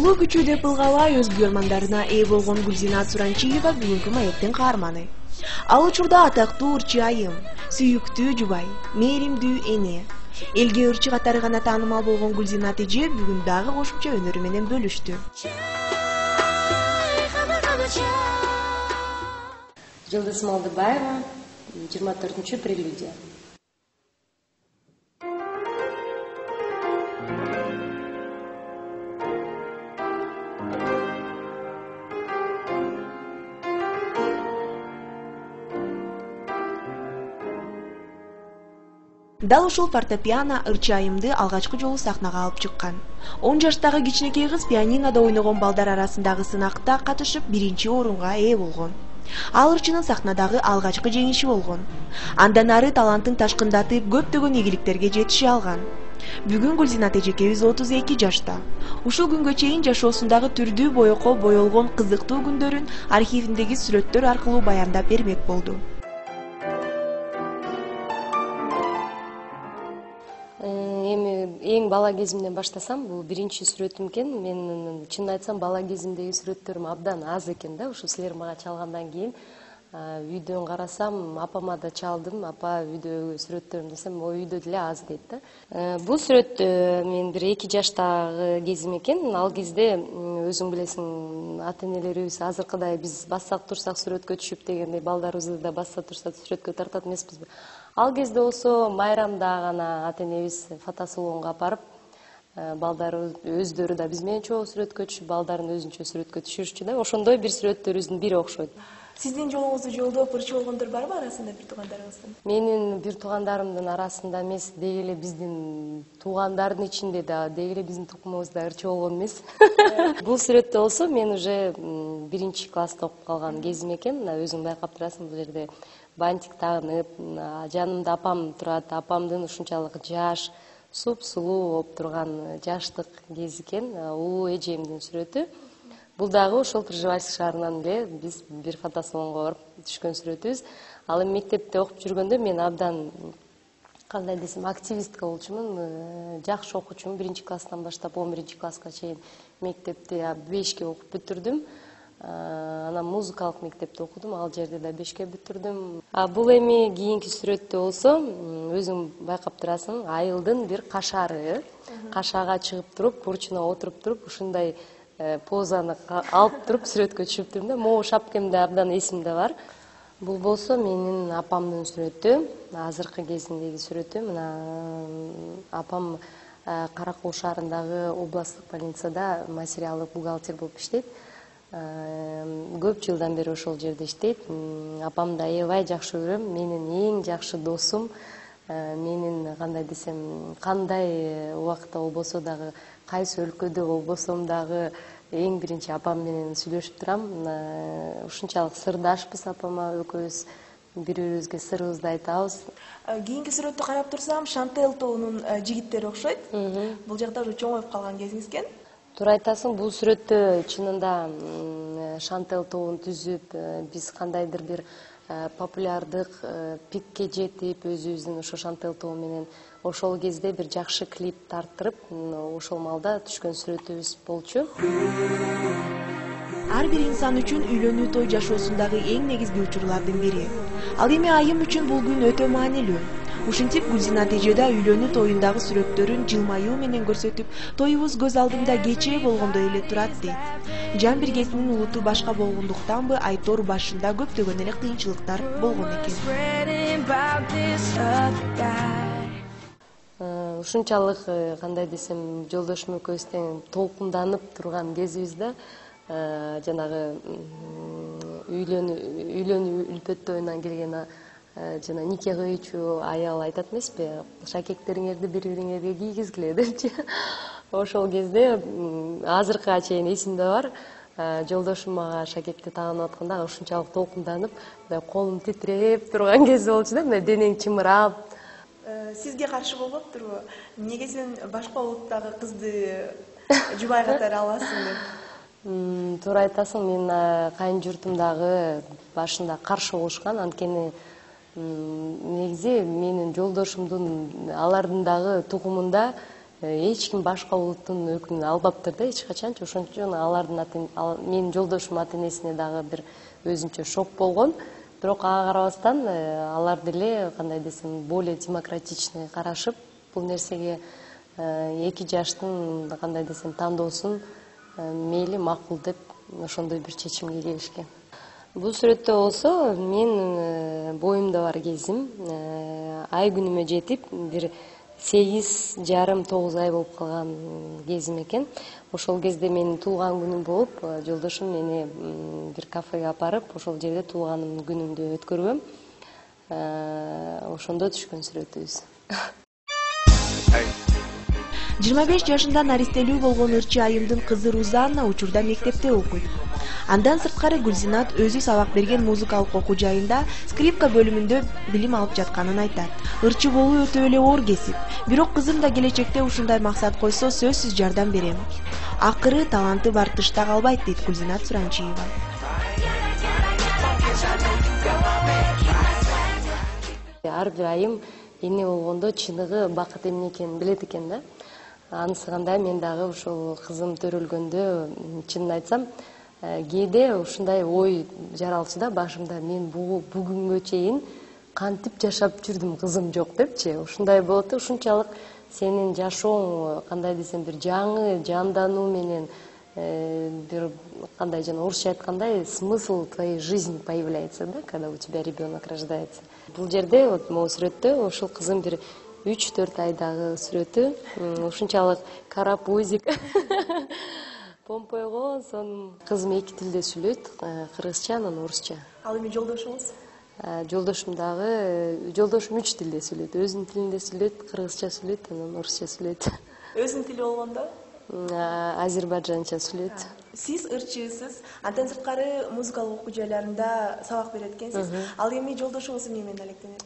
Улуу күчү деп ылгабай өз күйөрмандарына ээ болгон Гүлзинат Суранчиева бүгүнкү маектин каарманы. Ал учурда атактуу ырчы айым, сүйүктүү жубай, мээримдүү эне, элге ырчы катары гана таанымал болгон Гүлзинат эже бүгүн дагы кошумча өнөрү менен бөлүштү. Жылдыз Малдыбаева, 24 прелюдия. Дал ушул фортепиано ырчы айымды алгачкы жолу сахнага алып чыккан. 10 жаштагы кичинекей кыз пианинода ойногон балдар арасындагы сынакта катышып, биринчи орунга ээ болгон. Ал ырчынын сахнадагы алгачкы жеңиши болгон. Андан ары талантын ташкындатып, көптөгөн ийгиликтерге жетише алган. Бүгүн Гүлзинат эжекебиз 32 жашта. Ушул күнгө чейин жашоосундагы түрдүү боёкко боелгон кызыктуу күндөрүн архивиндеги сүрөттөр аркылуу баяндап бермек болду. Эң бала кезимден баштасам, бул биринчи сүрөтүм экен. Мен чынын айтсам, бала кезимдеги сүрөттөрүм абдан аз экен да. Ушу силер мага чалгандан кийин үйдөн карасам, апама да чалдым. Апа үйдөгү сүрөттөрүм десем, о үйдө деле аз дейт да. Бул сүрөт мен бир 2 жаштагы кезим экен. Ал кезде өзүң билесиң, ата-энелерибиз азыркыдай биз бассак турсак сүрөткө түшүп дегендей балдарыбызды да басса турса сүрөткө тартат эмеспизби? Ал кезде болсо майрамда гана ата-энебиз фотосалонго апарып, балдар өздөрү да биз менен чогуу сүрөткө түшүп, балдарын өзүнчө сүрөткө түшүрчү да. Ошондой бир сүрөттөрүбүздүн бири окшойт. Сиздин жолуңузду жолдоп ырчы болгондор барбы арасында бир туугандарыңыздын? Менин бир туугандарымдын арасында эмес, деги эле биздин туугандардын ичинде да, деги эле биздин тукумубузда ырчы болгон эмес. Бул сүрөттө болсо мен уже 1-класста окуп калган кезим экен. Өзүң байкап турасың, бул жерде бантик тагынып, жанымда апам турат. Апамдын ушунчалык жаш, суп-сулуу болуп турган жаштык кези экен. Улуу эжемдин сүрөтү. Бул дагы ошол Пржевальск шаарынан эле биз бир фотосалонго барып түшкөн сүрөтүбүз. Ал эми мектепте окуп жүргөндө мен абдан, кандай десем, активистка болчумун, жакшы окуучумун. 1-класстан баштап 11-класска чейин мектепти 5ке окуп бүтүрдүм. Анан музыкалык мектепте окудум, ал жерде да 5ке бүтүрдүм. Бул эми кийинки сүрөттө болсо, өзүң байкап турасың, айылдын бир кашары, кашаага чыгып туруп, бурчуна отуруп туруп, ушундай позаны алып туруп сүрөткө түшүп турдум да. Могу шапкемде абдан эсимде бар. Бул болсо менин апамдын сүрөтү, азыркы кезиндеги сүрөтү. Мына апам Каракол шаарындагы областтык больницада материалдык бухгалтер болуп иштейт. Көп жылдан бери ошол жерде иштейт. Апамды аябай жакшы көрөм. Менин эң жакшы досум. Менин, кандай десем, кандай убакытта болбосо дагы, кайсы өлкөдө болбосом дагы эң биринчи апам менен сүйлөшүп турам. Ушунчалык сырдашпыз апама, экөөбүз бири-бирибизге сырыбызды айтабыз. Кийинки сүрөттү карап турсам, Шантел тоонун жигиттери окшойт. Бул жакта уже чоңоюп калган кезиңиз экен. Туура айтасың, бул сүрөттө чынында Шантел тоон түзүп, биз кандайдыр бир популярдык пикке жетип, өзүбүздүн ошо Шантел тоо менен ошол кезде бир жакшы клип тарттырып, ошол маалда түшкөн сүрөтүбүз болчу. Ар бир инсан үчүн үйлөнүү той жашоосундагы эң негизги учурлардын бири. Ал эми айым үчүн бул күн өтө маанилүү. Ушинтип Гүлзинат эже да үйлөнүү тоюндагы сүрөттөрүн жылмаюу менен көрсөтүп, тоюбуз көз алдымда кечээ болгондой эле турат дейт. Жан биргесинин улуту башка болгондуктанбы, айтор башында көптөгөн эле кыйынчылыктар болгон экен. Ушунчалык, кандай десем, жолдошум экөөбүз тең толкунданып турган кезибиз да. Жанагы үйлөнүү үлпөт тоюнан келген жана нике кыйчу аял айтат эмеспи, шакектериңерди бири-бириңерге кийгизгиле депчи. Ошол кезде азыркыга чейин эсимде бар. Жолдошум мага шакекти тагынып атканда ушунчалык толкунданып, колум титиреп турган кези болчу да, денең чымырап. Сизге каршы болбоптурбу? Неге сен башка улуттагы кызды жубай катары аласың деп? Туура айтасың, мен кайын журтумдагы башында каршы болушкан, анткени негизи менин жолдошумдун алардын дагы тугумунда эч ким башка улуттун өкүлүн албаптыр да эч качанчы. Ошон үчүн алардын менин жолдошумдун ата энесине дагы бир өзүнчө шок болгон. Бирок ага карабастан алар деле кандай десем более демократичный карашып бул нерсеге 2 жаштын кандай десем тандоосун мейли макул деп ошондой бир чечимге келишкен. Бул сүрөттө болсо мен боюмда бар кезим ай күнүмө жетип бир 8,5-9 ай болуп калган кезим экен. Ошол кезде менин туулган күнүм болуп, жолдошум мени бир кафеге апарып, ошол жерде туулганым күнүмдү өткөргөм. Ошондо түшкөн сүрөтүбүз. 25 жашында наристелүү болгон ырчы айымдын кызы Рузанна учурда мектепте окуйт. Андан сырткары Гүлзинат өзү сабак берген музыкалык окуу жайында скрипка бөлүмүндө билим алып жатканын айтат. Ырчы болуу өтө эле оор кесип, бирок кызым да келечекте ушундай максат койсо сөзсүз жардам берем. Акыры таланты бар тышта калбайт дейт Гүлзинат Суранчиева. Ар бир айым эне болгондо чыныгы бакыт эмне экенин билет экен да. Анысыганда мен дагы ушул кызым төрөлгөндө чынын айтсам кээде ушундай ой жаралчу да башымда, мен бүгүнгө чейин кантип жашап жүрдүм кызым жок депчи. Ушундай болот да, ушунчалык сенин жашооң кандай десем бир жаңы жандануу менен бир кандай жана орусча айткандай смысл твоей жизни появляется, да, когда у тебя ребенок рождается. Бул жерде вот могу сүрөттө ушул кызым бир 3-4 айдагы сүрөтү, ушунчалык карапузик помпойгон, сонун кызым 2 тилде сүйлөйт, кыргызча анан орусча. Ал эми жолдошуңуз? Жолдошум дагы, жолдошум 3 тилде сүйлөйт, өзүнүн тилинде сүйлөйт, кыргызча сүйлөйт, анан орусча сүйлөйт. Өзүнүн тили болгондо? Азербайджанча сүйлөйт. Сиз ырчысыз, андан сырткары музыкалык окуу жайларында сабак берет экенсиз. Ал эми жолдошуңуз эмне менен алектенет?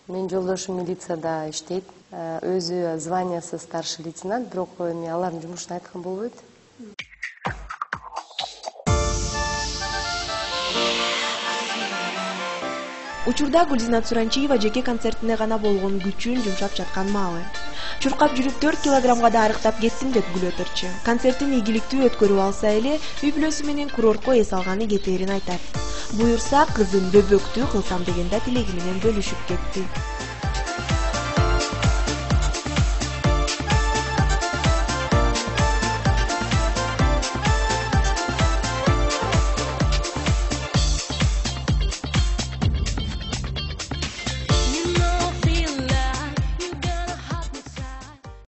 Менин жолдошум милицияда иштейт. Өзү званиясы старший лейтенант, бирок эми алардын жумушун айткан болбойт. Учурда Гүлзинат Суранчиева жеке концертине гана болгон күчүн жумшап жаткан маалы. Чуркап жүрүп 4 килограммга да арыктап кеттим деп күлөт ырчы. Концертин ийгиликтүү өткөрүп алса эле, үй бүлөсү менен курортко эс алганы кетээрин айтат. Буюрса, кызым бөбөктүү кылсам деген да тилеги менен бөлүшүп кетти.